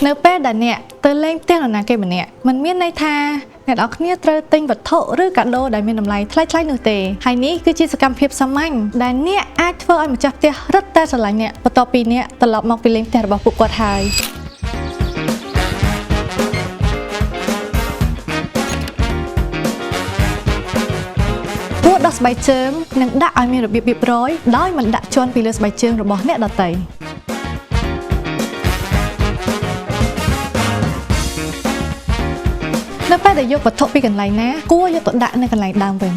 Nếu bé đã nè, tới lên tên là nàng kê bà nè. Mình biết này tha, nè đó khá trơ tinh vật thộ rư cả đô đại miền nằm lại thay nửa tề. Hai ní cứ chỉ sự cầm phiếp xâm anh. Đại nè, ai thơ ai mà chắc tê rất ta trở lại nè. Và tỏ bì nè, tờ lọc mọc vì lên tên bảo phụ quạt hài. Quốc đọc bài chương, nâng đã ai miền biệp rối. Đói mình đã chôn vì lưu bài chương rồi bỏ nè đọc tẩy. Nếu bạn đểយកវត្ថុពីកន្លែងណាគួរយកទៅដាក់នៅកន្លែងដើមវិញ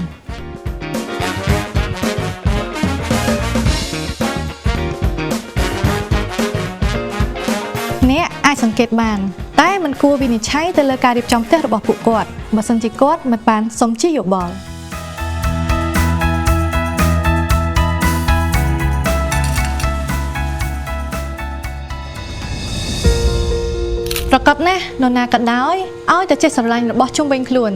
អ្នកអាចសង្កេតបានតែមិនគួរវិនិច្ឆ័យទៅលើការរៀបចំផ្ទះរបស់ពួកគាត់បើសិនជាគាត់មិនបានសុំជាយោបល់ប្រកបណាស់នរណាក៏ដោយឲ្យតែចេះស្រឡាញ់របស់ជុំវិញខ្លួន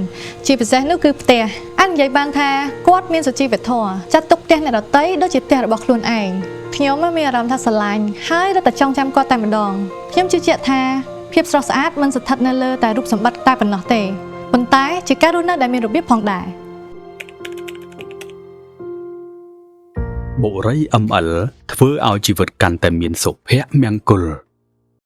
ជាពិសេសនោះគឺផ្ទះអញនិយាយបានថាគាត់មានសុជីវធម៌ចាត់ទុកផ្ទះអ្នកដទៃដូចជាផ្ទះរបស់ខ្លួនឯងខ្ញុំមានអារម្មណ៍ថាស្រឡាញ់ហើយរត់តែចង់ចាំគាត់តែម្ដងខ្ញុំជឿជាក់ថាភាពស្រស់ស្អាតមិនស្ថិតនៅលើតែរូបសម្បត្តិតែប៉ុណ្ណោះទេប៉ុន្តែជាការរស់នៅដែលមានរបៀបផងដែរបុរី ML ធ្វើឲ្យជីវិតកាន់តែមានសុភមង្គល